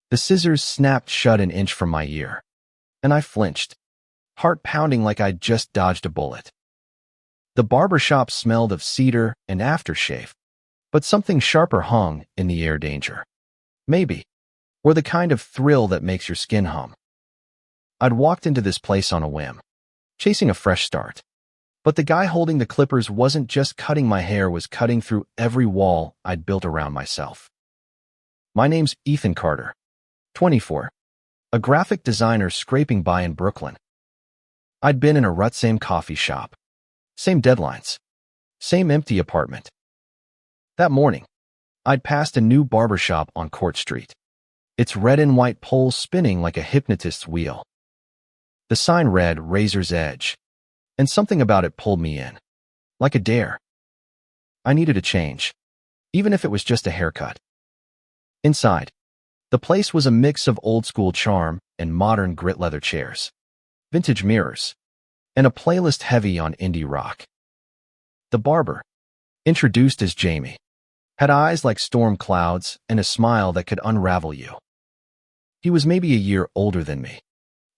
The scissors snapped shut an inch from my ear, and I flinched, heart pounding like I'd just dodged a bullet. The barbershop smelled of cedar and aftershave, but something sharper hung in the air. Danger. Maybe. Or the kind of thrill that makes your skin hum. I'd walked into this place on a whim, chasing a fresh start. But the guy holding the clippers wasn't just cutting my hair, was cutting through every wall I'd built around myself. My name's Ethan Carter, 24, a graphic designer scraping by in Brooklyn. I'd been in a rut, same coffee shop, same deadlines, same empty apartment. That morning, I'd passed a new barbershop on Court Street, its red and white poles spinning like a hypnotist's wheel. The sign read Razor's Edge, and something about it pulled me in, like a dare. I needed a change, even if it was just a haircut. Inside, the place was a mix of old-school charm and modern grit leather chairs, vintage mirrors, and a playlist heavy on indie rock. The barber, introduced as Jamie, had eyes like storm clouds and a smile that could unravel you. He was maybe a year older than me,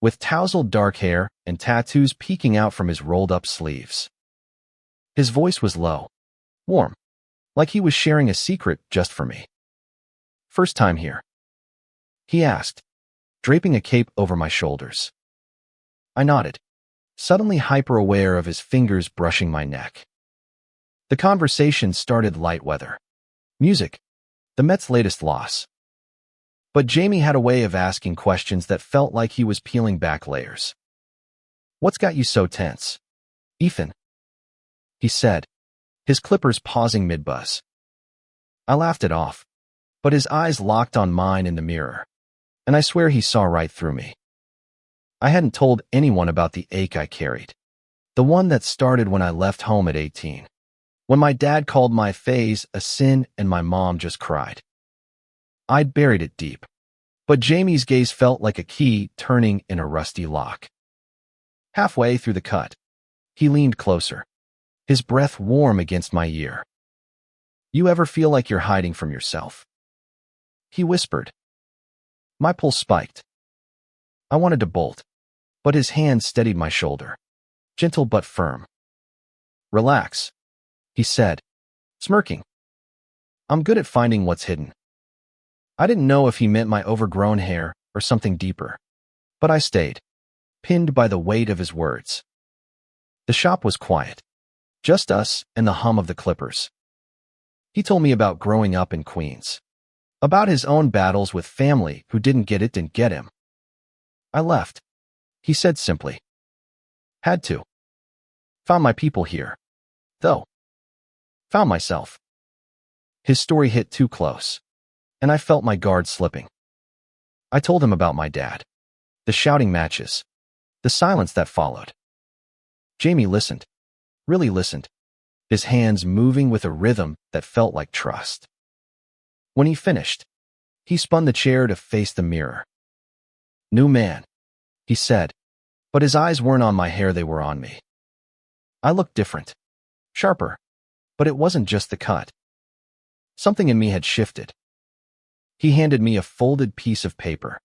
with tousled dark hair and tattoos peeking out from his rolled-up sleeves. His voice was low, warm, like he was sharing a secret just for me. "First time here?" he asked, draping a cape over my shoulders. I nodded, suddenly hyper-aware of his fingers brushing my neck. The conversation started light weather. Music, the Mets' latest loss. But Jamie had a way of asking questions that felt like he was peeling back layers. "What's got you so tense, Ethan?" he said, his clippers pausing mid-buzz. I laughed it off, but his eyes locked on mine in the mirror, and I swear he saw right through me. I hadn't told anyone about the ache I carried, the one that started when I left home at 18, when my dad called my phase a sin and my mom just cried. I'd buried it deep, but Jamie's gaze felt like a key turning in a rusty lock. Halfway through the cut, he leaned closer, his breath warm against my ear. "You ever feel like you're hiding from yourself?" he whispered. My pulse spiked. I wanted to bolt, but his hand steadied my shoulder, gentle but firm. "Relax," he said, smirking. "I'm good at finding what's hidden." I didn't know if he meant my overgrown hair or something deeper, but I stayed, pinned by the weight of his words. The shop was quiet, just us and the hum of the clippers. He told me about growing up in Queens, about his own battles with family who didn't get him. "I left," he said simply. "Had to. Found my people here, though. Found myself." His story hit too close, and I felt my guard slipping. I told him about my dad, the shouting matches, the silence that followed. Jamie listened, really listened, his hands moving with a rhythm that felt like trust. When he finished, he spun the chair to face the mirror. "New man," he said, but his eyes weren't on my hair, they were on me. I looked different, sharper, but it wasn't just the cut. Something in me had shifted. He handed me a folded piece of paper,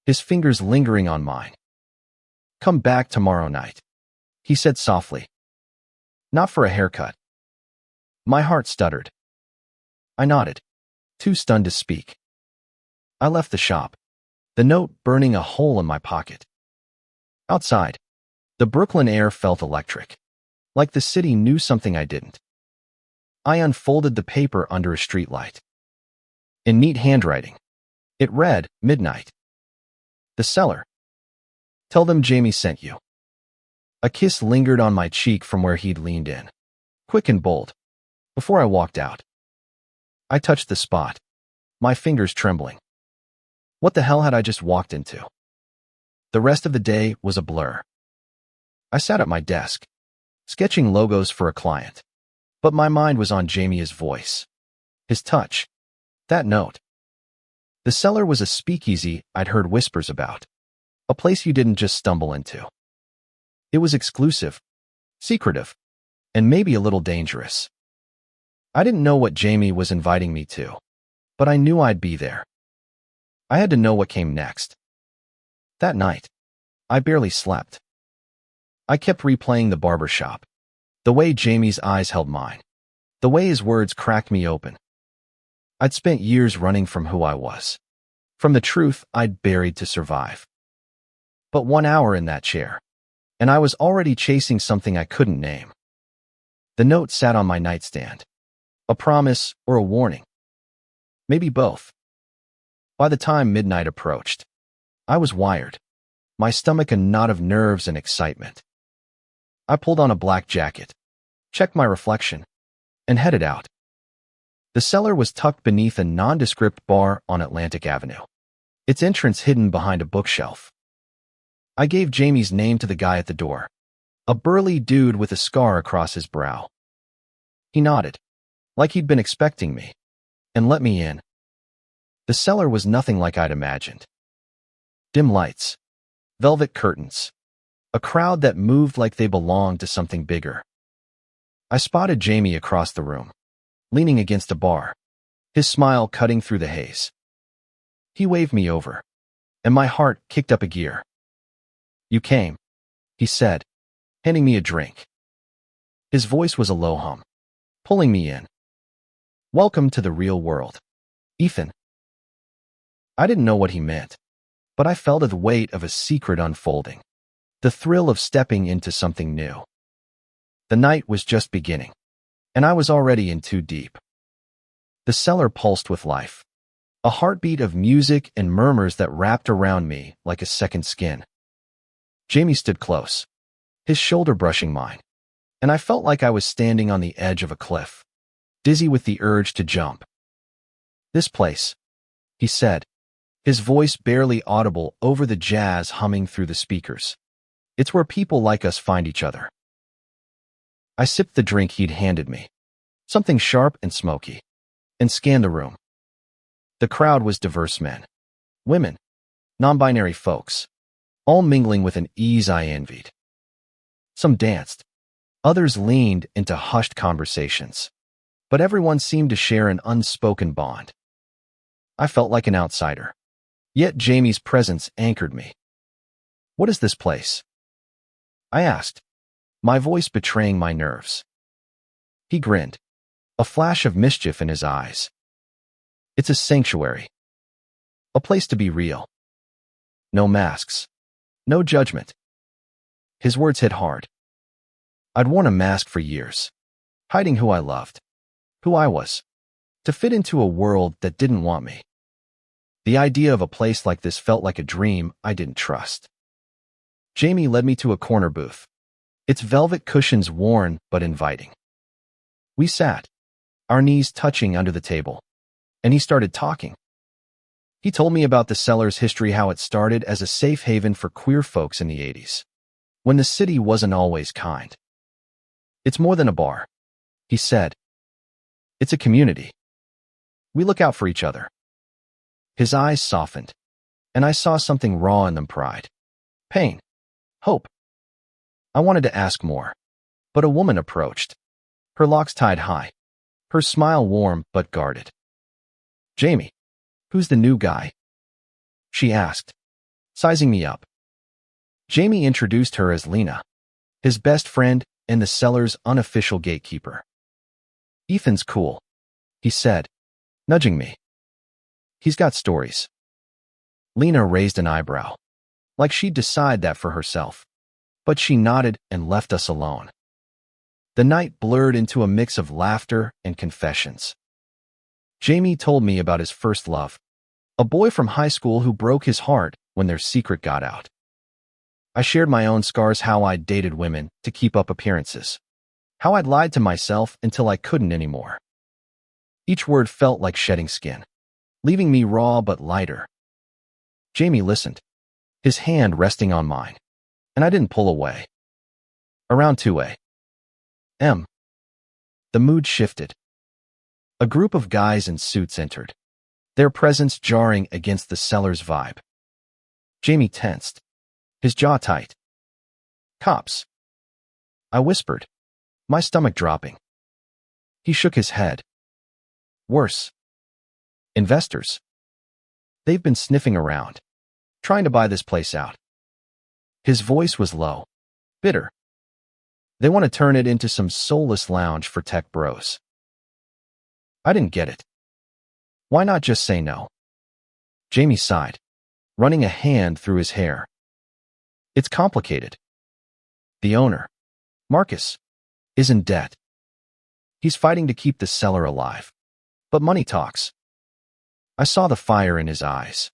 his fingers lingering on mine. "Come back tomorrow night," he said softly. "Not for a haircut." My heart stuttered. I nodded, too stunned to speak. I left the shop, the note burning a hole in my pocket. Outside, the Brooklyn air felt electric, like the city knew something I didn't. I unfolded the paper under a streetlight. In neat handwriting, it read, "Midnight. The seller. Tell them Jamie sent you." A kiss lingered on my cheek from where he'd leaned in, quick and bold, before I walked out. I touched the spot, my fingers trembling. What the hell had I just walked into? The rest of the day was a blur. I sat at my desk, sketching logos for a client, but my mind was on Jamie's voice, his touch, that note. The cellar was a speakeasy I'd heard whispers about, a place you didn't just stumble into. It was exclusive, secretive, and maybe a little dangerous. I didn't know what Jamie was inviting me to, but I knew I'd be there. I had to know what came next. That night, I barely slept. I kept replaying the barbershop, the way Jamie's eyes held mine, the way his words cracked me open. I'd spent years running from who I was, from the truth I'd buried to survive. But 1 hour in that chair, and I was already chasing something I couldn't name. The note sat on my nightstand. A promise or a warning. Maybe both. By the time midnight approached, I was wired, my stomach a knot of nerves and excitement. I pulled on a black jacket, checked my reflection, and headed out. The cellar was tucked beneath a nondescript bar on Atlantic Avenue, its entrance hidden behind a bookshelf. I gave Jamie's name to the guy at the door, a burly dude with a scar across his brow. He nodded, like he'd been expecting me, and let me in. The cellar was nothing like I'd imagined. Dim lights, velvet curtains, a crowd that moved like they belonged to something bigger. I spotted Jamie across the room, leaning against a bar, his smile cutting through the haze. He waved me over, and my heart kicked up a gear. "You came," he said, handing me a drink. His voice was a low hum, pulling me in. "Welcome to the real world, Ethan." I didn't know what he meant, but I felt the weight of a secret unfolding, the thrill of stepping into something new. The night was just beginning, and I was already in too deep. The cellar pulsed with life, a heartbeat of music and murmurs that wrapped around me like a second skin. Jamie stood close, his shoulder brushing mine, and I felt like I was standing on the edge of a cliff, dizzy with the urge to jump. "This place," he said, his voice barely audible over the jazz humming through the speakers. "It's where people like us find each other." I sipped the drink he'd handed me, something sharp and smoky, and scanned the room. The crowd was diverse: men, women, non-binary folks, all mingling with an ease I envied. Some danced, others leaned into hushed conversations, but everyone seemed to share an unspoken bond. I felt like an outsider, yet Jamie's presence anchored me. "What is this place?" I asked, my voice betraying my nerves. He grinned, a flash of mischief in his eyes. "It's a sanctuary, a place to be real. No masks, no judgment." His words hit hard. I'd worn a mask for years, hiding who I loved, who I was, to fit into a world that didn't want me. The idea of a place like this felt like a dream I didn't trust. Jamie led me to a corner booth, its velvet cushions worn but inviting. We sat, our knees touching under the table, and he started talking. He told me about the cellar's history, how it started as a safe haven for queer folks in the 80s, when the city wasn't always kind. "It's more than a bar," he said. "It's a community. We look out for each other." His eyes softened, and I saw something raw in them: pride, pain, hope. I wanted to ask more, but a woman approached, her locks tied high, her smile warm but guarded. "Jamie, who's the new guy?" she asked, sizing me up. Jamie introduced her as Lena, his best friend and the cellar's unofficial gatekeeper. "Ethan's cool," he said, nudging me. "He's got stories." Lena raised an eyebrow, like she'd decide that for herself, but she nodded and left us alone. The night blurred into a mix of laughter and confessions. Jamie told me about his first love, a boy from high school who broke his heart when their secret got out. I shared my own scars: how I'd dated women to keep up appearances, how I'd lied to myself until I couldn't anymore. Each word felt like shedding skin, leaving me raw but lighter. Jamie listened, his hand resting on mine, and I didn't pull away. Around 2 a.m., the mood shifted. A group of guys in suits entered, their presence jarring against the cellar's vibe. Jamie tensed, his jaw tight. "Cops," I whispered, my stomach dropping. He shook his head. "Worse. Investors." They've been sniffing around, trying to buy this place out. His voice was low, bitter. They want to turn it into some soulless lounge for tech bros. I didn't get it. Why not just say no? Jamie sighed, running a hand through his hair. It's complicated. The owner, Marcus, is in debt. He's fighting to keep the cellar alive. But money talks. I saw the fire in his eyes,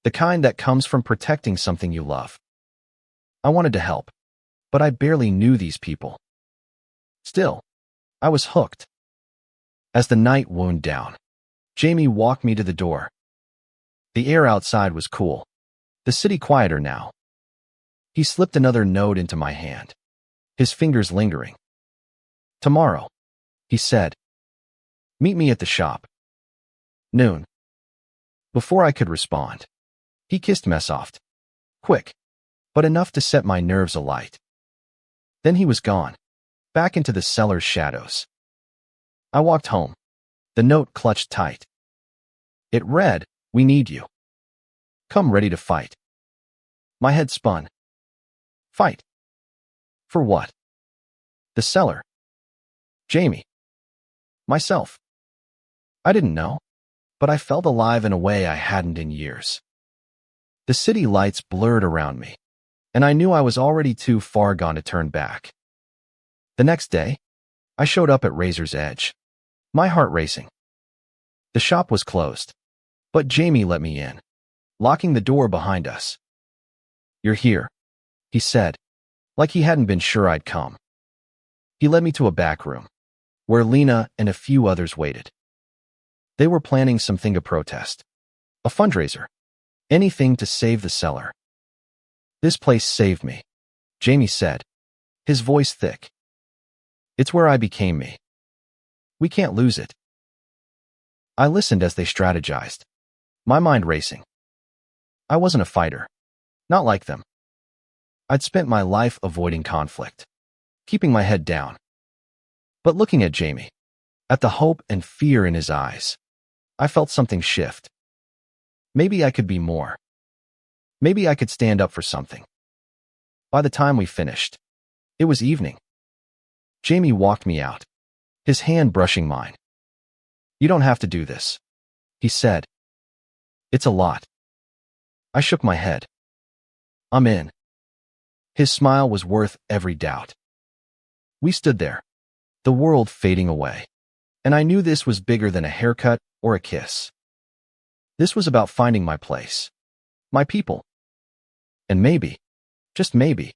the kind that comes from protecting something you love. I wanted to help, but I barely knew these people. Still, I was hooked. As the night wound down, Jamie walked me to the door. The air outside was cool, the city quieter now. He slipped another note into my hand, his fingers lingering. Tomorrow, he said. Meet me at the shop. Noon. Before I could respond, he kissed me soft. Quick, but enough to set my nerves alight. Then he was gone, back into the cellar's shadows. I walked home, the note clutched tight. It read, "We need you. Come ready to fight." My head spun. Fight? For what? The cellar. Jamie. Myself. I didn't know, but I felt alive in a way I hadn't in years. The city lights blurred around me, and I knew I was already too far gone to turn back. The next day, I showed up at Razor's Edge, my heart racing. The shop was closed, but Jamie let me in, locking the door behind us. You're here, he said, like he hadn't been sure I'd come. He led me to a back room, where Lena and a few others waited. They were planning something to protest. A fundraiser. Anything to save the cellar. This place saved me, Jamie said, his voice thick. It's where I became me. We can't lose it. I listened as they strategized, my mind racing. I wasn't a fighter. Not like them. I'd spent my life avoiding conflict, keeping my head down. But looking at Jamie, at the hope and fear in his eyes, I felt something shift. Maybe I could be more. Maybe I could stand up for something. By the time we finished, it was evening. Jamie walked me out, his hand brushing mine. You don't have to do this, he said. It's a lot. I shook my head. I'm in. His smile was worth every doubt. We stood there, the world fading away, and I knew this was bigger than a haircut or a kiss. This was about finding my place, my people, and maybe, just maybe,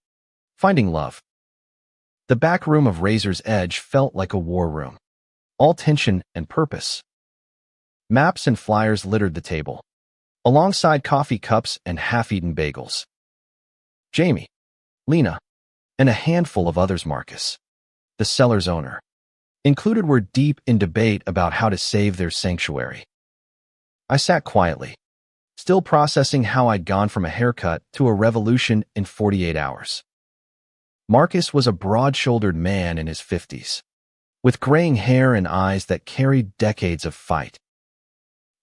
finding love. The back room of Razor's Edge felt like a war room, all tension and purpose. Maps and flyers littered the table, alongside coffee cups and half-eaten bagels. Jamie, Lena, and a handful of others, Marcus, the cellar's owner, included, were deep in debate about how to save their sanctuary. I sat quietly, still processing how I'd gone from a haircut to a revolution in 48 hours. Marcus was a broad-shouldered man in his 50s, with graying hair and eyes that carried decades of fight.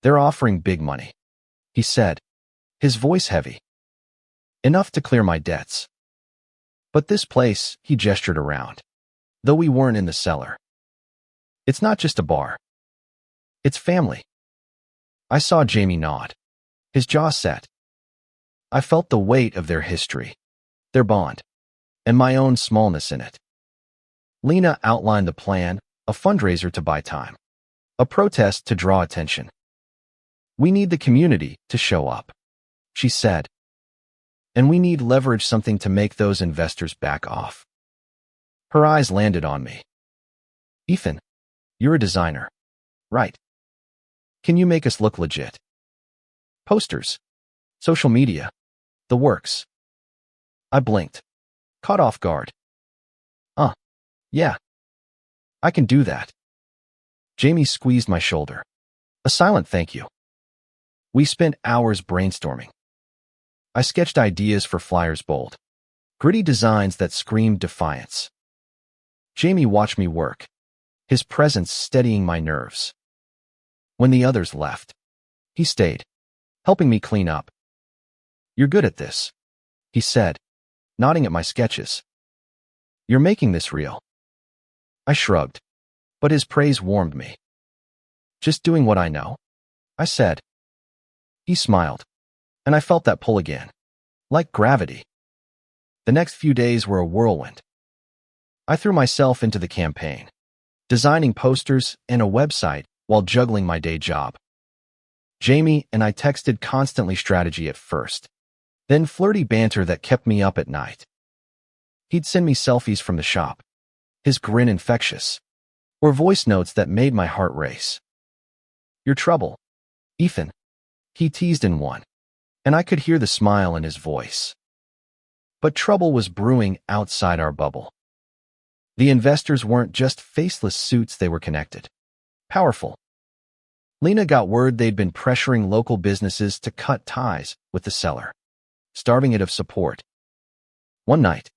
They're offering big money, he said, his voice heavy. Enough to clear my debts. But this place, he gestured around, though we weren't in the cellar. It's not just a bar. It's family. I saw Jamie nod, his jaw set. I felt the weight of their history, their bond, and my own smallness in it. Lena outlined the plan, a fundraiser to buy time, a protest to draw attention. We need the community to show up, she said. And we need leverage, something to make those investors back off. Her eyes landed on me. Ethan, you're a designer, right? Can you make us look legit? Posters, social media, the works. I blinked, caught off guard. Yeah. I can do that. Jamie squeezed my shoulder. A silent thank you. We spent hours brainstorming. I sketched ideas for flyers, bold, gritty designs that screamed defiance. Jamie watched me work, his presence steadying my nerves. When the others left, he stayed, helping me clean up. "You're good at this," he said, nodding at my sketches. "You're making this real." I shrugged, but his praise warmed me. "Just doing what I know," I said. He smiled, and I felt that pull again, like gravity. The next few days were a whirlwind. I threw myself into the campaign, designing posters and a website while juggling my day job. Jamie and I texted constantly, strategy at first, then flirty banter that kept me up at night. He'd send me selfies from the shop, his grin infectious, or voice notes that made my heart race. "Your trouble, Ethan," he teased in one, and I could hear the smile in his voice. But trouble was brewing outside our bubble. The investors weren't just faceless suits, they were connected. Powerful. Lena got word they'd been pressuring local businesses to cut ties with the seller, starving it of support. One night,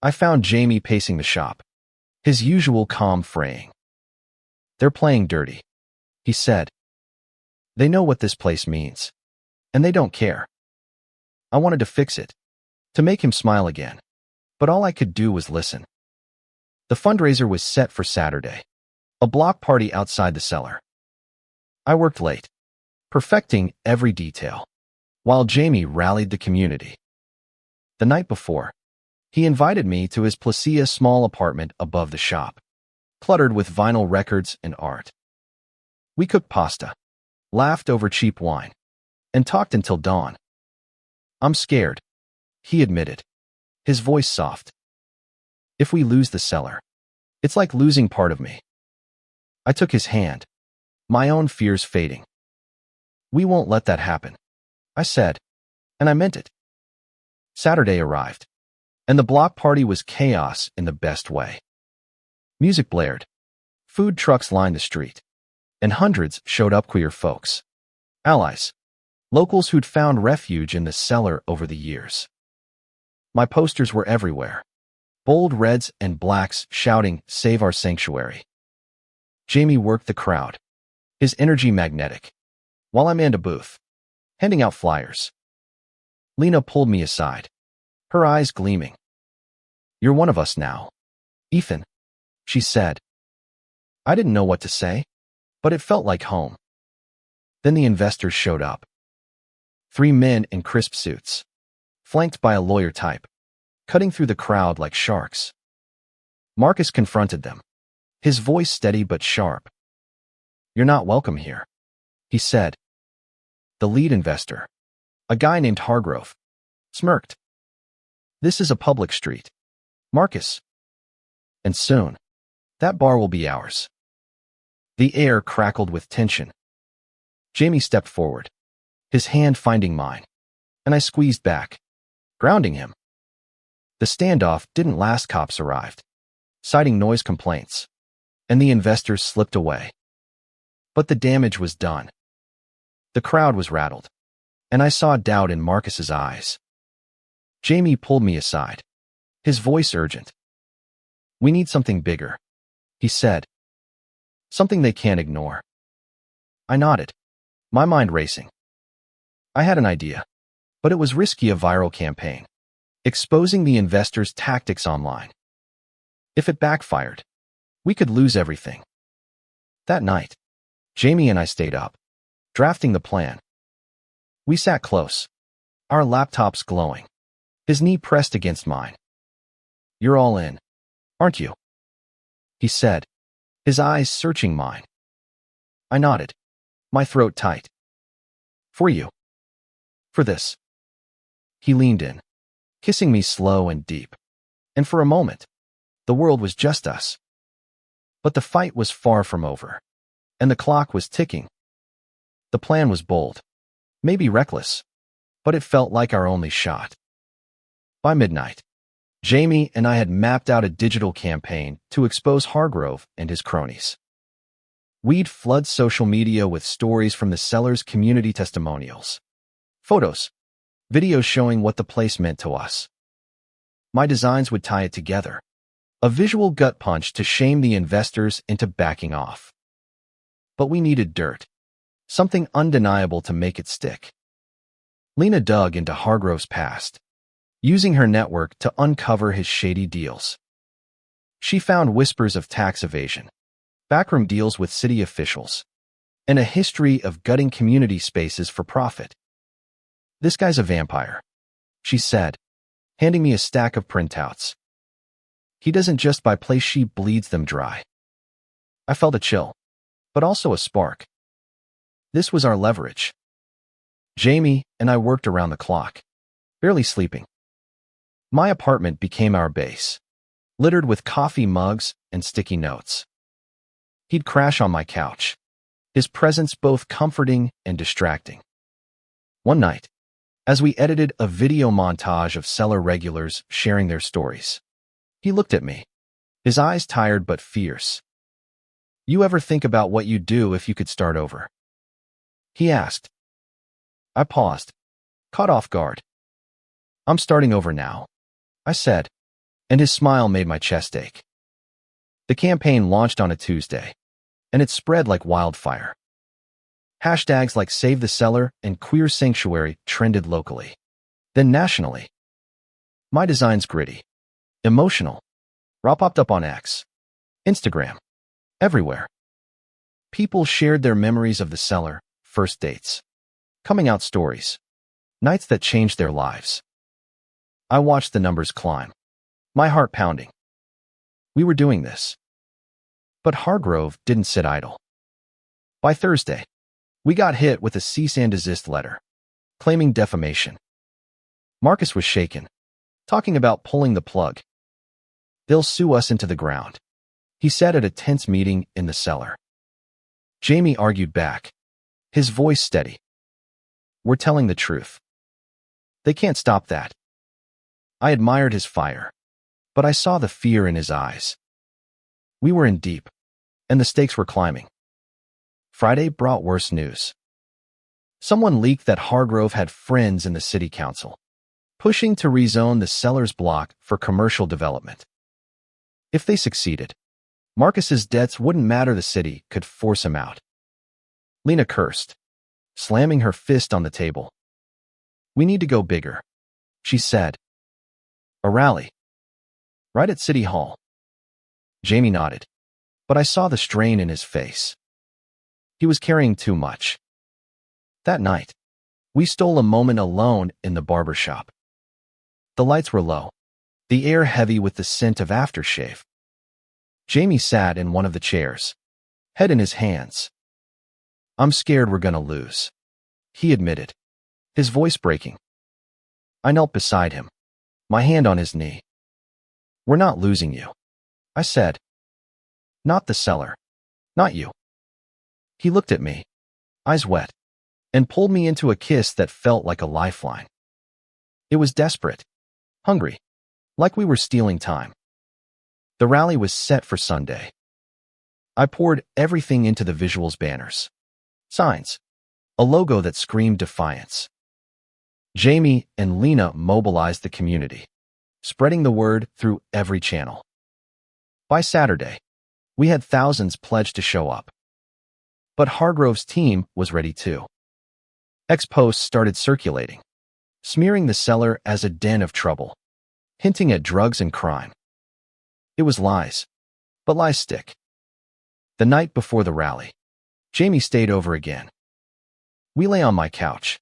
I found Jamie pacing the shop, his usual calm fraying. "They're playing dirty," he said. "They know what this place means, and they don't care." I wanted to fix it, to make him smile again, but all I could do was listen. The fundraiser was set for Saturday, a block party outside the cellar. I worked late, perfecting every detail, while Jamie rallied the community. The night before, he invited me to his Placia small apartment above the shop, cluttered with vinyl records and art. We cooked pasta, laughed over cheap wine, and talked until dawn. "I'm scared," he admitted, his voice soft. "If we lose the cellar, it's like losing part of me." I took his hand, my own fears fading. "We won't let that happen," I said, and I meant it. Saturday arrived, and the block party was chaos in the best way. Music blared, food trucks lined the street, and hundreds showed up, queer folks, allies, locals who'd found refuge in the cellar over the years. My posters were everywhere, bold reds and blacks shouting, "Save our sanctuary." Jamie worked the crowd, his energy magnetic, while I manned a booth, handing out flyers. Lena pulled me aside, her eyes gleaming. "You're one of us now, Ethan," she said. I didn't know what to say, but it felt like home. Then the investors showed up. 3 men in crisp suits, flanked by a lawyer type, cutting through the crowd like sharks. Marcus confronted them, his voice steady but sharp. "You're not welcome here," he said. The lead investor, a guy named Hargrove, smirked. "This is a public street, Marcus. And soon, that bar will be ours." The air crackled with tension. Jamie stepped forward, his hand finding mine, and I squeezed back, grounding him. The standoff didn't last. Cops arrived, citing noise complaints, and the investors slipped away. But the damage was done. The crowd was rattled, and I saw doubt in Marcus's eyes. Jamie pulled me aside, his voice urgent. "We need something bigger," he said. "Something they can't ignore." I nodded, my mind racing. I had an idea, but it was risky, a viral campaign, exposing the investors' tactics online. If it backfired, we could lose everything. That night, Jamie and I stayed up, drafting the plan. We sat close, our laptops glowing, his knee pressed against mine. "You're all in, aren't you?" he said, his eyes searching mine. I nodded, my throat tight. "For you. For this." He leaned in, kissing me slow and deep, and for a moment, the world was just us. But the fight was far from over, and the clock was ticking. The plan was bold, maybe reckless, but it felt like our only shot. By midnight, Jamie and I had mapped out a digital campaign to expose Hargrove and his cronies. We'd flood social media with stories from the seller's community, testimonials, photos, videos showing what the place meant to us. My designs would tie it together, a visual gut punch to shame the investors into backing off. But we needed dirt, something undeniable to make it stick. Lena dug into Hargrove's past, using her network to uncover his shady deals. She found whispers of tax evasion, backroom deals with city officials, and a history of gutting community spaces for profit. "This guy's a vampire," she said, handing me a stack of printouts. "He doesn't just buy place, she bleeds them dry." I felt a chill, but also a spark. This was our leverage. Jamie and I worked around the clock, barely sleeping. My apartment became our base, littered with coffee mugs and sticky notes. He'd crash on my couch, his presence both comforting and distracting. One night, as we edited a video montage of cellar regulars sharing their stories, he looked at me, his eyes tired but fierce. "You ever think about what you'd do if you could start over?" he asked. I paused, caught off guard. "I'm starting over now," I said, and his smile made my chest ache. The campaign launched on a Tuesday, and it spread like wildfire. Hashtags like Save the Cellar and Queer Sanctuary trended locally, then nationally. My design's gritty, emotional, raw popped up on X, Instagram, everywhere. People shared their memories of the cellar, first dates, coming out stories, nights that changed their lives. I watched the numbers climb, my heart pounding. We were doing this. But Hargrove didn't sit idle. By Thursday, we got hit with a cease and desist letter, claiming defamation. Marcus was shaken, talking about pulling the plug. "They'll sue us into the ground," he said at a tense meeting in the cellar. Jamie argued back, his voice steady. "We're telling the truth. They can't stop that." I admired his fire, but I saw the fear in his eyes. We were in deep, and the stakes were climbing. Friday brought worse news. Someone leaked that Hargrove had friends in the city council, pushing to rezone the cellar's block for commercial development. If they succeeded, Marcus's debts wouldn't matter, the city could force him out. Lena cursed, slamming her fist on the table. "We need to go bigger," she said. "A rally. Right at City Hall." Jamie nodded, but I saw the strain in his face. He was carrying too much. That night, we stole a moment alone in the barbershop. The lights were low, the air heavy with the scent of aftershave. Jamie sat in one of the chairs, head in his hands. "I'm scared we're gonna lose," he admitted, his voice breaking. I knelt beside him, my hand on his knee. "We're not losing you," I said. "Not the cellar. Not you." He looked at me, eyes wet, and pulled me into a kiss that felt like a lifeline. It was desperate, hungry, like we were stealing time. The rally was set for Sunday. I poured everything into the visuals: banners, signs, a logo that screamed defiance. Jamie and Lena mobilized the community, spreading the word through every channel. By Saturday, we had thousands pledged to show up. But Hargrove's team was ready too. Posts started circulating, smearing the cellar as a den of trouble, hinting at drugs and crime. It was lies, but lies stick. The night before the rally, Jamie stayed over again. We lay on my couch,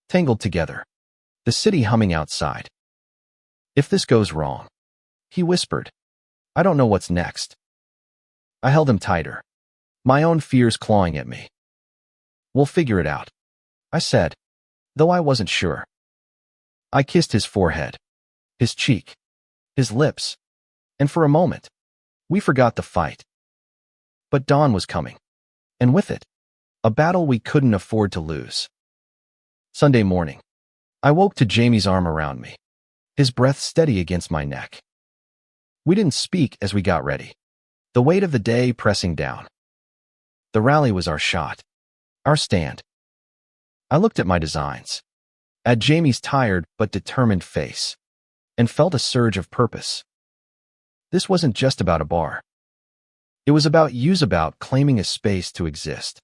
tangled together, the city humming outside. "If this goes wrong," he whispered, "I don't know what's next." I held him tighter, my own fears clawing at me. "We'll figure it out," I said, though I wasn't sure. I kissed his forehead, his cheek, his lips, and for a moment, we forgot the fight. But dawn was coming, and with it, a battle we couldn't afford to lose. Sunday morning, I woke to Jamie's arm around me, his breath steady against my neck. We didn't speak as we got ready, the weight of the day pressing down. The rally was our shot, our stand. I looked at my designs, at Jamie's tired but determined face, and felt a surge of purpose. This wasn't just about a bar. It was about claiming a space to exist,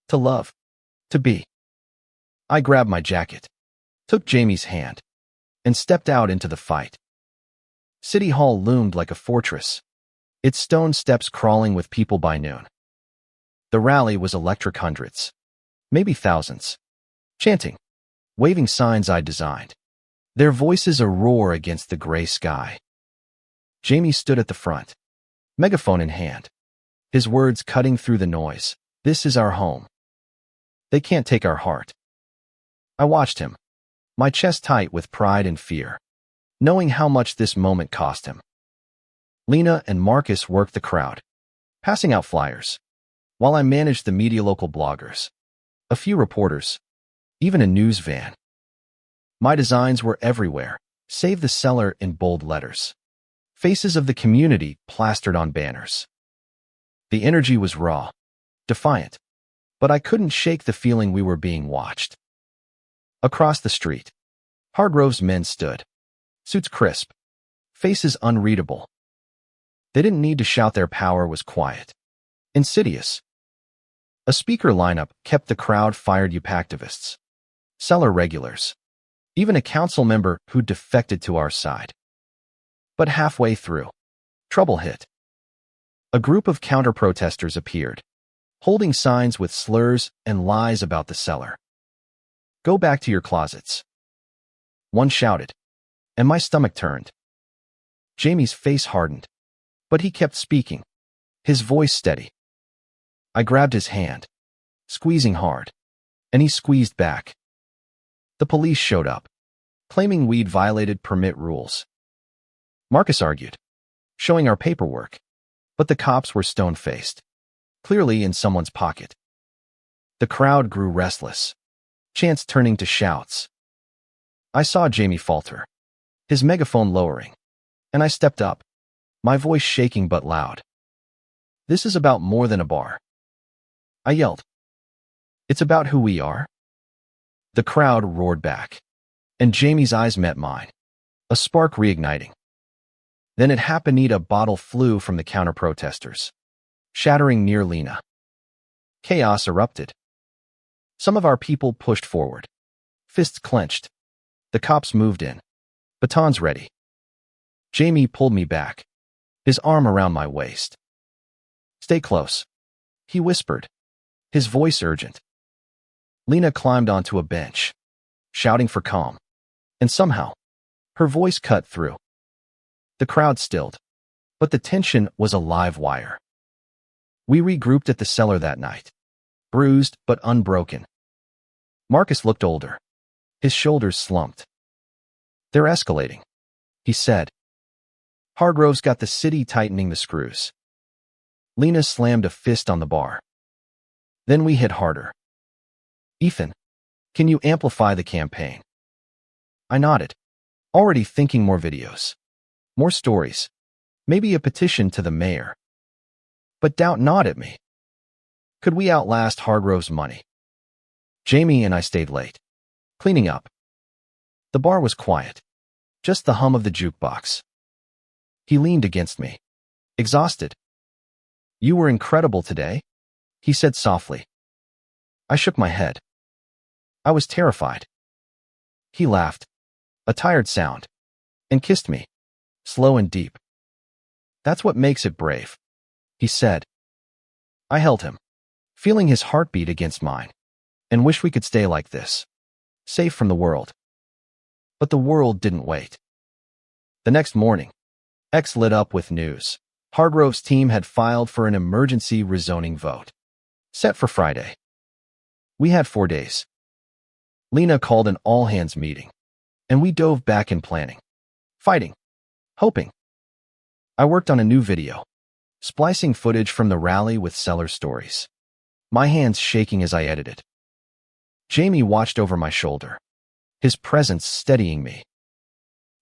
to love, to be. I grabbed my jacket, took Jamie's hand, and stepped out into the fight. City Hall loomed like a fortress, its stone steps crawling with people by noon. The rally was electric, hundreds, maybe thousands, chanting, waving signs I'd designed, their voices a roar against the gray sky. Jamie stood at the front, megaphone in hand, his words cutting through the noise. This is our home. They can't take our heart. I watched him, my chest tight with pride and fear, knowing how much this moment cost him. Lena and Marcus worked the crowd, passing out flyers, while I managed the media, local bloggers, a few reporters, even a news van. My designs were everywhere, save the cellar in bold letters. Faces of the community plastered on banners. The energy was raw, defiant, but I couldn't shake the feeling we were being watched. Across the street, Hargrove's men stood, suits crisp, faces unreadable. They didn't need to shout, their power was quiet, insidious. A speaker lineup kept the crowd fired, activists, cellar regulars, even a council member who defected to our side. But halfway through, trouble hit. A group of counter-protesters appeared, holding signs with slurs and lies about the cellar. Go back to your closets, one shouted, and my stomach turned. Jamie's face hardened, but he kept speaking, his voice steady. I grabbed his hand, squeezing hard, and he squeezed back. The police showed up, claiming we'd violated permit rules. Marcus argued, showing our paperwork, but the cops were stone-faced, clearly in someone's pocket. The crowd grew restless, chants turning to shouts. I saw Jamie falter, his megaphone lowering, and I stepped up, my voice shaking but loud. This is about more than a bar. I yelled. It's about who we are. The crowd roared back, and Jamie's eyes met mine, a spark reigniting. Then it happened. A bottle flew from the counter-protesters, shattering near Lena. Chaos erupted. Some of our people pushed forward, fists clenched. The cops moved in, batons ready. Jamie pulled me back, his arm around my waist. Stay close, he whispered, his voice urgent. Lena climbed onto a bench, shouting for calm, and somehow, her voice cut through. The crowd stilled, but the tension was a live wire. We regrouped at the cellar that night, bruised but unbroken. Marcus looked older, his shoulders slumped. They're escalating, he said. Hargrove's got the city tightening the screws. Lena slammed a fist on the bar. Then we hit harder. Ethan, can you amplify the campaign? I nodded, already thinking more videos, more stories, maybe a petition to the mayor. But doubt gnawed at me. Could we outlast Hargrove's money? Jamie and I stayed late, cleaning up. The bar was quiet, just the hum of the jukebox. He leaned against me, exhausted. You were incredible today, he said softly. I shook my head. I was terrified. He laughed, a tired sound, and kissed me, slow and deep. That's what makes it brave, he said. I held him, feeling his heartbeat against mine, and wished we could stay like this, safe from the world. But the world didn't wait. The next morning, X lit up with news. Hargrove's team had filed for an emergency rezoning vote, set for Friday. We had 4 days. Lena called an all-hands meeting, and we dove back in planning, fighting, hoping. I worked on a new video, splicing footage from the rally with cellar stories, my hands shaking as I edited. Jamie watched over my shoulder, his presence steadying me.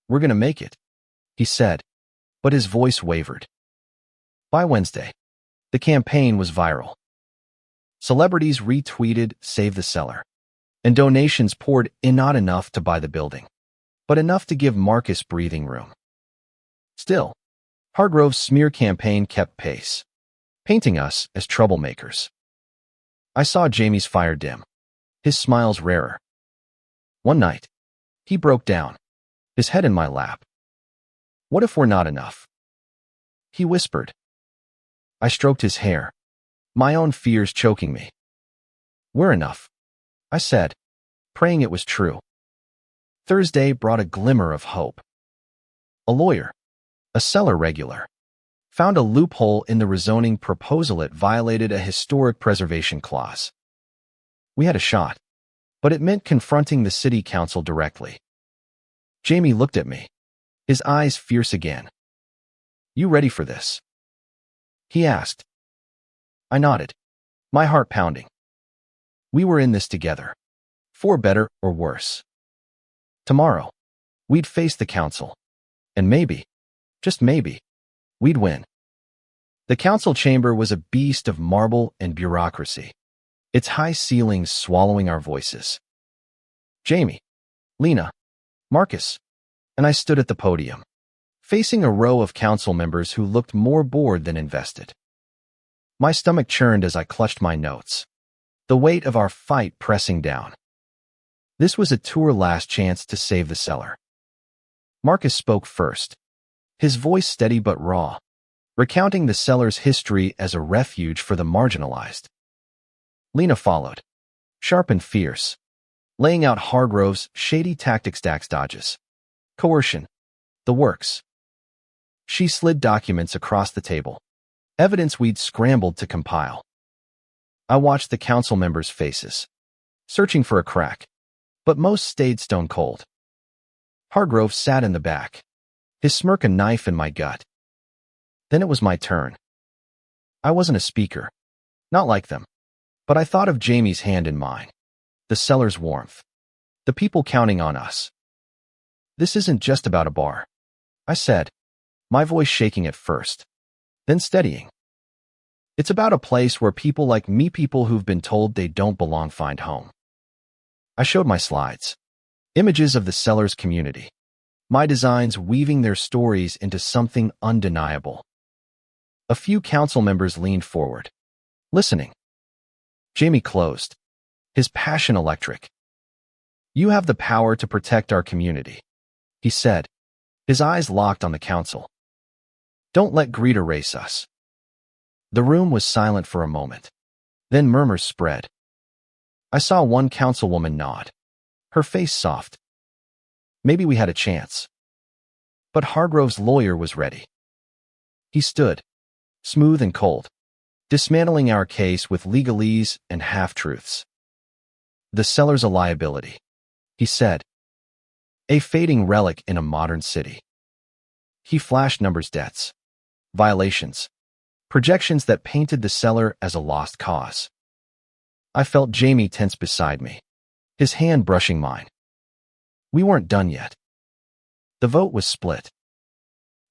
We're gonna make it, he said, but his voice wavered. By Wednesday, the campaign was viral. Celebrities retweeted Save the Cellar, and donations poured in, not enough to buy the building, but enough to give Marcus breathing room. Still, Hargrove's smear campaign kept pace, painting us as troublemakers. I saw Jamie's fire dim, his smiles rarer. One night, He broke down, his head in my lap. What if we're not enough? He whispered. I stroked his hair, my own fears choking me. We're enough, I said, praying it was true. Thursday brought a glimmer of hope. A lawyer, a seller regular, found a loophole in the rezoning proposal. It violated a historic preservation clause. We had a shot, but it meant confronting the city council directly. Jamie looked at me, his eyes fierce again. You ready for this? He asked. I nodded, my heart pounding. We were in this together, for better or worse. Tomorrow, we'd face the council, and maybe, just maybe, we'd win. The council chamber was a beast of marble and bureaucracy, its high ceilings swallowing our voices. Jamie, Lena, Marcus, and I stood at the podium, facing a row of council members who looked more bored than invested. My stomach churned as I clutched my notes, the weight of our fight pressing down. This was a tour last chance to save the cellar. Marcus spoke first, his voice steady but raw, recounting the cellar's history as a refuge for the marginalized. Lena followed, sharp and fierce, laying out Hargrove's shady tactics, dodges, coercion, the works. She slid documents across the table, evidence we'd scrambled to compile. I watched the council members' faces, searching for a crack, but most stayed stone cold. Hargrove sat in the back, his smirk a knife in my gut. Then it was my turn. I wasn't a speaker, not like them, but I thought of Jamie's hand in mine, the cellar's warmth, the people counting on us. This isn't just about a bar, I said, my voice shaking at first, then steadying. It's about a place where people like me, people who've been told they don't belong, find home. I showed my slides, images of the cellar's community, my designs weaving their stories into something undeniable. A few council members leaned forward, listening. Jamie closed, his passion electric. You have the power to protect our community, he said, his eyes locked on the council. Don't let greed erase us. The room was silent for a moment. Then murmurs spread. I saw one councilwoman nod, her face soft. Maybe we had a chance. But Hargrove's lawyer was ready. He stood, smooth and cold, dismantling our case with legalese and half-truths. The cellar's a liability, he said. A fading relic in a modern city. He flashed numbers, debts, violations, projections that painted the cellar as a lost cause. I felt Jamie tense beside me, his hand brushing mine. We weren't done yet. The vote was split.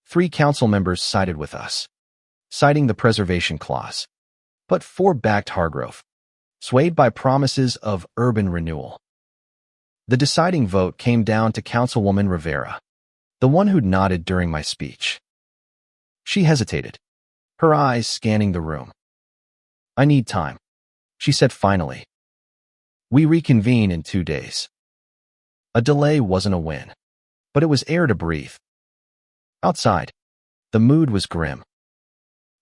3 council members sided with us, citing the preservation clause, but 4 backed Hargrove, swayed by promises of urban renewal. The deciding vote came down to Councilwoman Rivera, the one who'd nodded during my speech. She hesitated, her eyes scanning the room. I need time, she said finally. We reconvene in 2 days. A delay wasn't a win, but it was air to breathe. Outside, the mood was grim.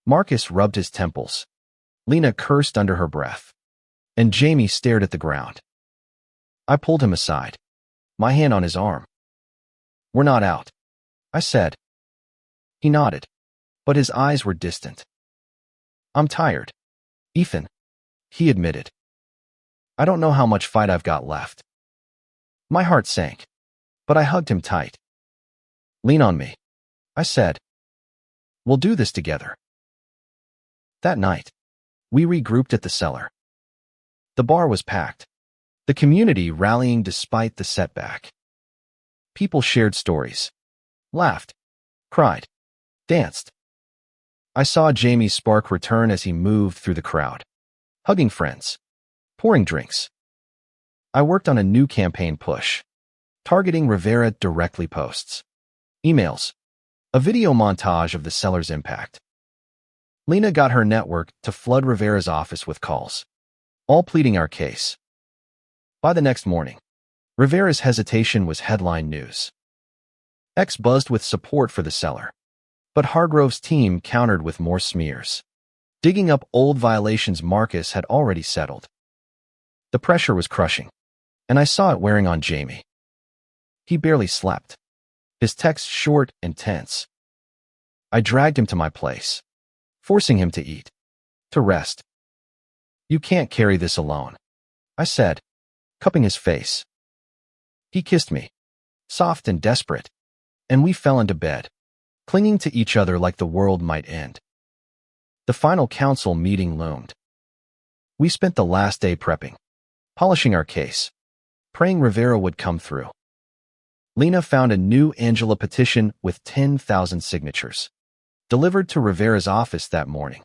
Marcus rubbed his temples. Lena cursed under her breath, and Jamie stared at the ground. I pulled him aside, my hand on his arm. We're not out, I said. He nodded, but his eyes were distant. I'm tired, Ethan, he admitted. I don't know how much fight I've got left. My heart sank, but I hugged him tight. Lean on me, I said. We'll do this together. That night, we regrouped at the cellar. The bar was packed, the community rallying despite the setback. People shared stories, laughed, cried, danced. I saw Jamie's spark return as he moved through the crowd, hugging friends, pouring drinks. I worked on a new campaign push, targeting Rivera directly posts, emails, a video montage of the cellar's impact. Lena got her network to flood Rivera's office with calls, all pleading our case. By the next morning, Rivera's hesitation was headline news. X buzzed with support for the seller, but Hargrove's team countered with more smears. Digging up old violations Marcus had already settled. The pressure was crushing, and I saw it wearing on Jamie. He barely slept, his texts short and tense. I dragged him to my place, forcing him to eat, to rest. "You can't carry this alone," I said, cupping his face. He kissed me, soft and desperate, and we fell into bed, clinging to each other like the world might end. The final council meeting loomed. We spent the last day prepping, polishing our case, praying Rivera would come through. Lena found a new Angela petition with 10,000 signatures, delivered to Rivera's office that morning.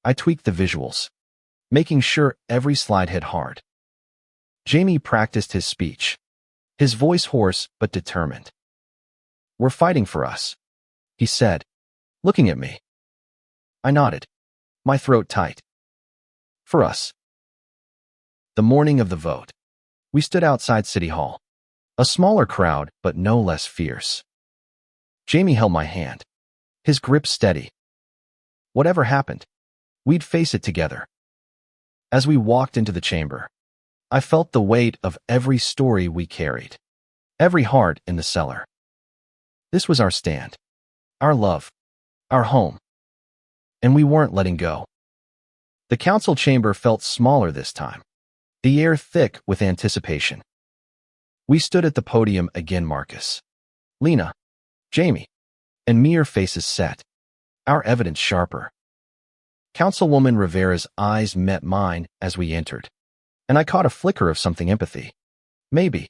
I tweaked the visuals, making sure every slide hit hard. Jamie practiced his speech, his voice hoarse but determined. "We're fighting for us," he said, looking at me. I nodded, my throat tight. "For us." The morning of the vote, we stood outside City Hall, a smaller crowd but no less fierce. Jamie held my hand, his grip steady. Whatever happened, we'd face it together. As we walked into the chamber, I felt the weight of every story we carried, every heart in the cellar. This was our stand, our love, our home. And we weren't letting go. The council chamber felt smaller this time, the air thick with anticipation. We stood at the podium again, Marcus, Lena, Jamie, and me, our faces set, our evidence sharper. Councilwoman Rivera's eyes met mine as we entered, and I caught a flicker of something: empathy, maybe,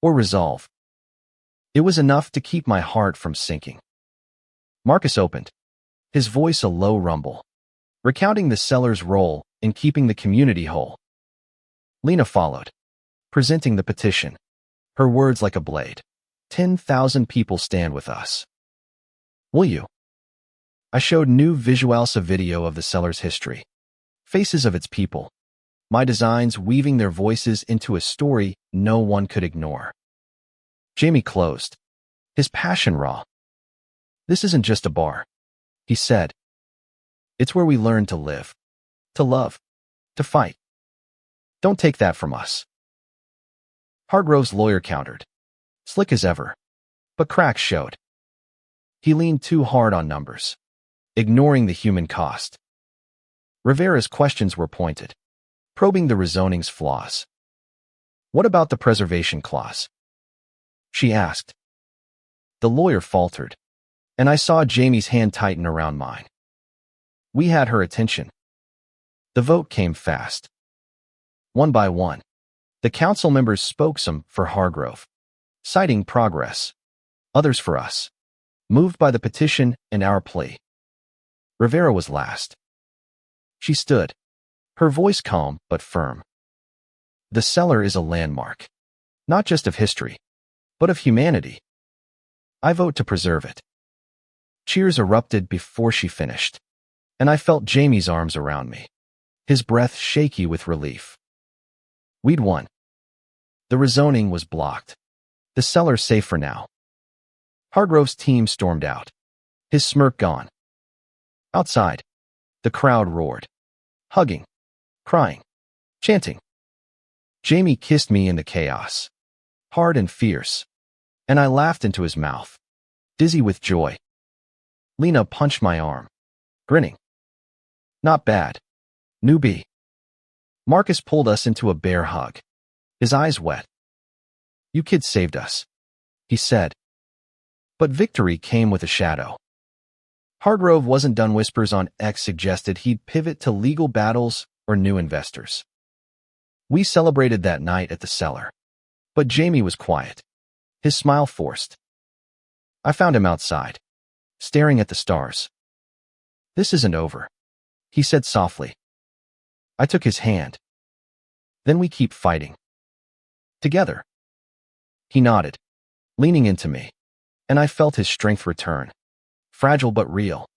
or resolve. It was enough to keep my heart from sinking. Marcus opened, his voice a low rumble, recounting the seller's role in keeping the community whole. Lena followed, presenting the petition, her words like a blade. 10,000 people stand with us. Will you? I showed new visuals, a video of the seller's history, faces of its people, my designs weaving their voices into a story no one could ignore. Jamie closed, his passion raw. "This isn't just a bar," he said. "It's where we learn to live, to love, to fight. Don't take that from us." Hargrove's lawyer countered, slick as ever, but cracks showed. He leaned too hard on numbers, ignoring the human cost. Rivera's questions were pointed, probing the rezoning's flaws. "What about the preservation clause?" she asked. The lawyer faltered, and I saw Jamie's hand tighten around mine. We had her attention. The vote came fast. One by one, the council members spoke, some for Hargrove, citing progress, others for us, moved by the petition and our plea. Rivera was last. She stood, her voice calm but firm. "The cellar is a landmark, not just of history, but of humanity. I vote to preserve it." Cheers erupted before she finished, and I felt Jamie's arms around me, his breath shaky with relief. We'd won. The rezoning was blocked, the cellar safe for now. Hargrove's team stormed out, his smirk gone. Outside, the crowd roared, hugging, crying, chanting. Jamie kissed me in the chaos, hard and fierce, and I laughed into his mouth, dizzy with joy. Lena punched my arm, grinning. "Not bad, newbie." Marcus pulled us into a bear hug, his eyes wet. "You kids saved us," he said. But victory came with a shadow. Hargrove wasn't done. Whispers on X suggested he'd pivot to legal battles or new investors. We celebrated that night at the cellar, but Jamie was quiet, his smile forced. I found him outside, staring at the stars. "This isn't over," he said softly. I took his hand. "Then we keep fighting. Together." He nodded, leaning into me, and I felt his strength return, fragile but real.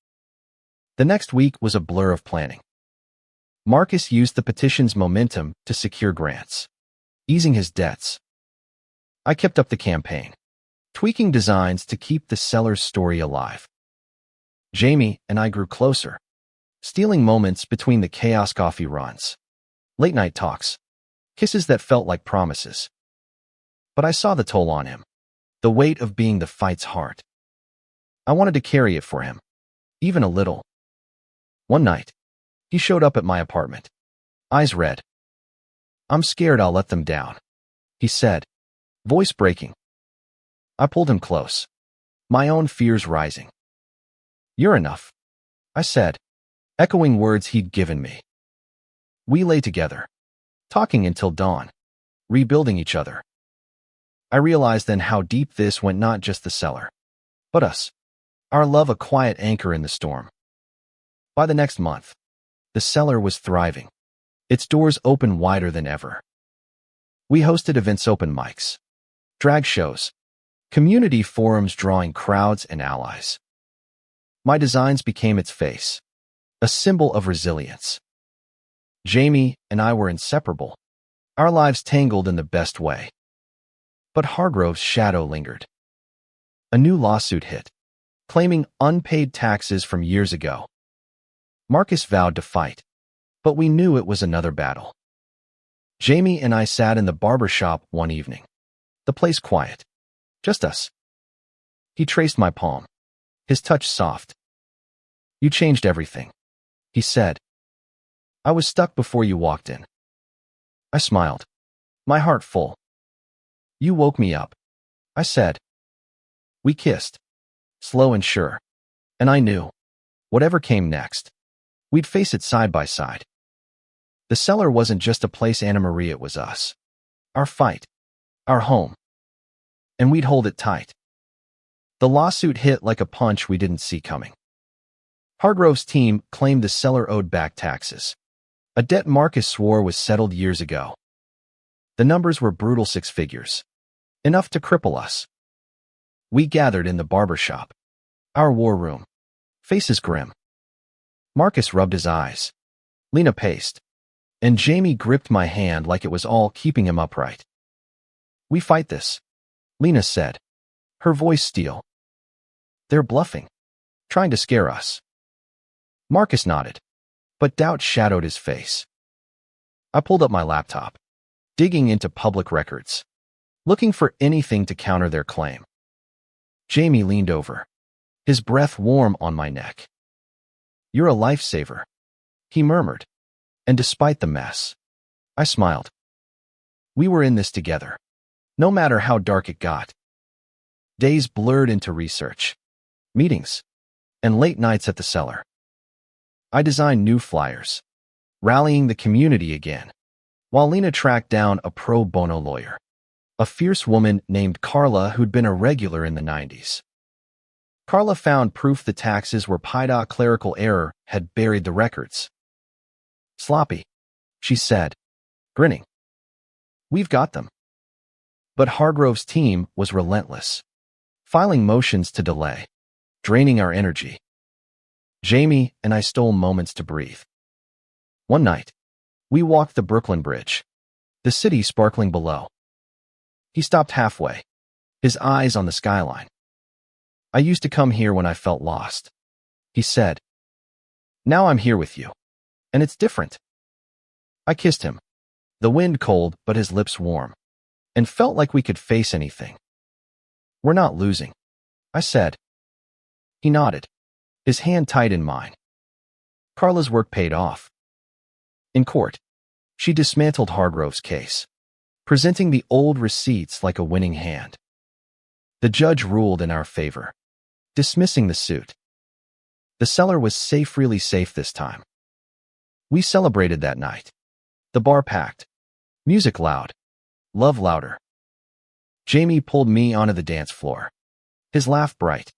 The next week was a blur of planning. Marcus used the petition's momentum to secure grants, easing his debts, I kept up the campaign, tweaking designs to keep the seller's story alive. Jamie and I grew closer, stealing moments between the chaos coffee runs, late-night talks, kisses that felt like promises. But I saw the toll on him, the weight of being the fight's heart. I wanted to carry it for him, even a little. One night, he showed up at my apartment, eyes red. "I'm scared I'll let them down," he said, voice breaking. I pulled him close, my own fears rising. "You're enough," I said, echoing words he'd given me. We lay together, talking until dawn, rebuilding each other. I realized then how deep this went, not just the seller, but us, our love a quiet anchor in the storm. By the next month, the cellar was thriving, its doors open wider than ever. We hosted events, open mics, drag shows, community forums drawing crowds and allies. My designs became its face, a symbol of resilience. Jamie and I were inseparable, our lives tangled in the best way. But Hargrove's shadow lingered. A new lawsuit hit, claiming unpaid taxes from years ago. Marcus vowed to fight, but we knew it was another battle. Jamie and I sat in the barbershop one evening, the place quiet, just us. He traced my palm, his touch soft. "You changed everything," he said. "I was stuck before you walked in." I smiled, my heart full. "You woke me up," I said. We kissed, slow and sure, and I knew, whatever came next, we'd face it side by side. The cellar wasn't just a place, Anna Marie, it was us. Our fight, our home. And we'd hold it tight. The lawsuit hit like a punch we didn't see coming. Hargrove's team claimed the seller owed back taxes, a debt Marcus swore was settled years ago. The numbers were brutal, 6 figures, enough to cripple us. We gathered in the barbershop, our war room, faces grim. Marcus rubbed his eyes, Lena paced, and Jamie gripped my hand like it was all keeping him upright. "We fight this," Lena said, her voice steel. "They're bluffing, trying to scare us." Marcus nodded, but doubt shadowed his face. I pulled up my laptop, digging into public records, looking for anything to counter their claim. Jamie leaned over, his breath warm on my neck. "You're a lifesaver," he murmured, and despite the mess, I smiled. We were in this together, no matter how dark it got. Days blurred into research, meetings, and late nights at the cellar. I designed new flyers, rallying the community again, while Lena tracked down a pro bono lawyer, a fierce woman named Carla who'd been a regular in the 90s. Carla found proof the taxes were paid. Clerical error had buried the records. "Sloppy," she said, grinning. "We've got them." But Hargrove's team was relentless, filing motions to delay, draining our energy. Jamie and I stole moments to breathe. One night, we walked the Brooklyn Bridge, the city sparkling below. He stopped halfway, his eyes on the skyline. "I used to come here when I felt lost," he said. "Now I'm here with you, and it's different." I kissed him, the wind cold but his lips warm, and felt like we could face anything. "We're not losing," I said. He nodded, his hand tight in mine. Carla's work paid off. In court, she dismantled Hargrove's case, presenting the old receipts like a winning hand. The judge ruled in our favor, dismissing the suit. The cellar was safe, really safe this time. We celebrated that night. The bar packed, music loud, love louder. Jamie pulled me onto the dance floor, his laugh bright,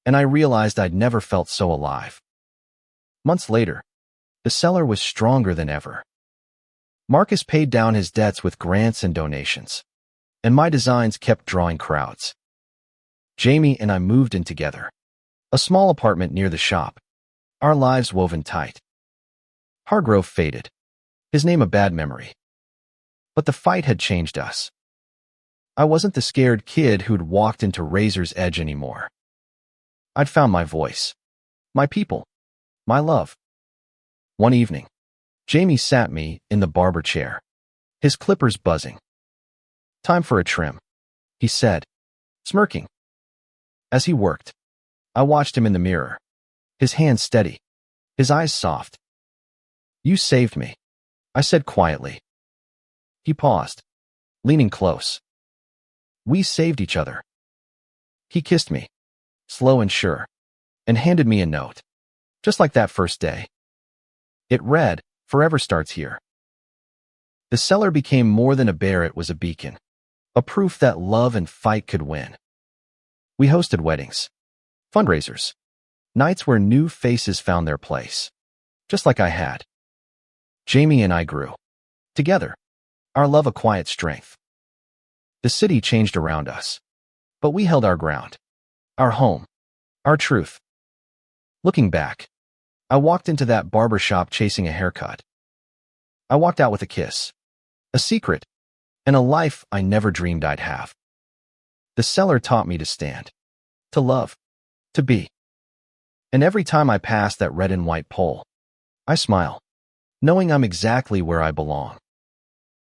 and I realized I'd never felt so alive. Months later, the cellar was stronger than ever. Marcus paid down his debts with grants and donations, and my designs kept drawing crowds. Jamie and I moved in together, a small apartment near the shop, our lives woven tight. Hargrove faded, his name a bad memory. But the fight had changed us. I wasn't the scared kid who'd walked into Razor's Edge anymore. I'd found my voice, my people, my love. One evening, Jamie sat me in the barber chair, his clippers buzzing. "Time for a trim," he said, smirking. As he worked, I watched him in the mirror, his hands steady, his eyes soft. "You saved me," I said quietly. He paused, leaning close. "We saved each other." He kissed me, slow and sure, and handed me a note, just like that first day. It read, "Forever starts here." The cellar became more than a bear, it was a beacon, a proof that love and fight could win. We hosted weddings, fundraisers, nights where new faces found their place, just like I had. Jamie and I grew. Together, our love a quiet strength. The city changed around us, but we held our ground, our home, our truth. Looking back, I walked into that barbershop chasing a haircut. I walked out with a kiss, a secret, and a life I never dreamed I'd have. The cellar taught me to stand, to love, to be. And every time I pass that red and white pole, I smile, knowing I'm exactly where I belong.